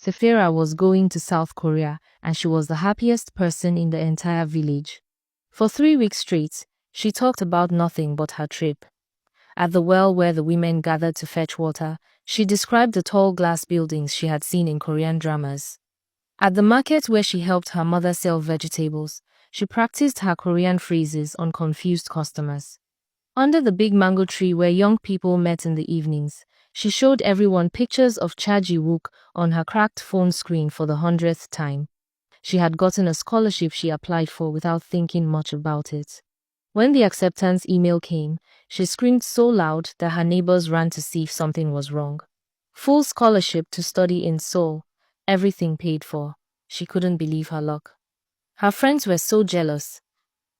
Safeera was going to South Korea, and she was the happiest person in the entire village. For 3 weeks straight, she talked about nothing but her trip. At the well where the women gathered to fetch water, she described the tall glass buildings she had seen in Korean dramas. At the market where she helped her mother sell vegetables, she practiced her Korean phrases on confused customers. Under the big mango tree where young people met in the evenings, she showed everyone pictures of Cha Ji-wook on her cracked phone screen for the 100th time. She had gotten a scholarship she applied for without thinking much about it. When the acceptance email came, she screamed so loud that her neighbors ran to see if something was wrong. Full scholarship to study in Seoul, everything paid for. She couldn't believe her luck. Her friends were so jealous.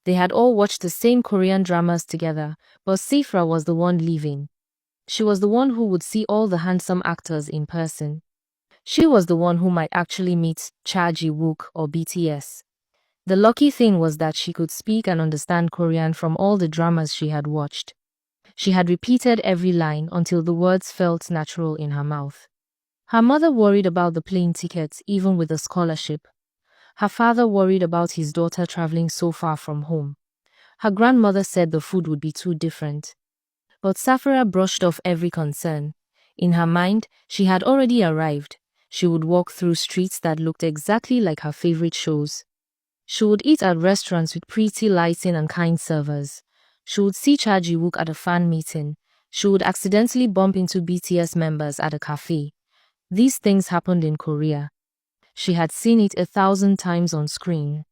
They had all watched the same Korean dramas together, but safeera was the one leaving. She was the one who would see all the handsome actors in person. She was the one who might actually meet Cha Ji-wook or BTS. The lucky thing was that she could speak and understand Korean from all the dramas she had watched. She had repeated every line until the words felt natural in her mouth. Her mother worried about the plane ticket even with a scholarship. Her father worried about his daughter traveling so far from home. Her grandmother said the food would be too different. But Safeera brushed off every concern. In her mind, she had already arrived. She would walk through streets that looked exactly like her favorite shows. She would eat at restaurants with pretty lighting and kind servers. She would see Cha Ji-wook at a fan meeting. She would accidentally bump into BTS members at a cafe. These things happened in Korea. She had seen it 1,000 times on screen.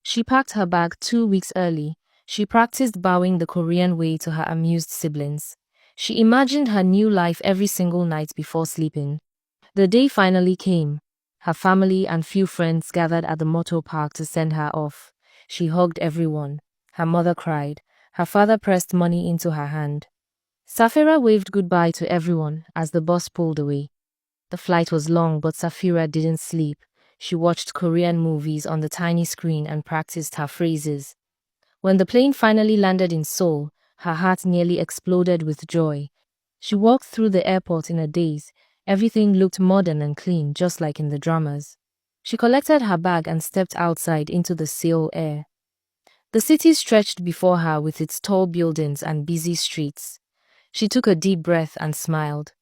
She packed her bag 2 weeks early. She practiced bowing the Korean way to her amused siblings. She imagined her new life every single night before sleeping. The day finally came. Her family and few friends gathered at the motor park to send her off. She hugged everyone. Her mother cried. Her father pressed money into her hand. Safeera waved goodbye to everyone as the bus pulled away. The flight was long, but Safeera didn't sleep. She watched Korean movies on the tiny screen and practiced her phrases. When the plane finally landed in Seoul, her heart nearly exploded with joy. She walked through the airport in a daze. Everything looked modern and clean, just like in the dramas. She collected her bag and stepped outside into the Seoul air. The city stretched before her with its tall buildings and busy streets. She took a deep breath and smiled.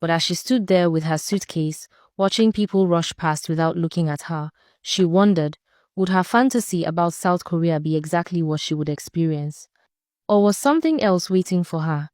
But as she stood there with her suitcase, watching people rush past without looking at her, she wondered, would her fantasy about South Korea be exactly what she would experience? Or was something else waiting for her?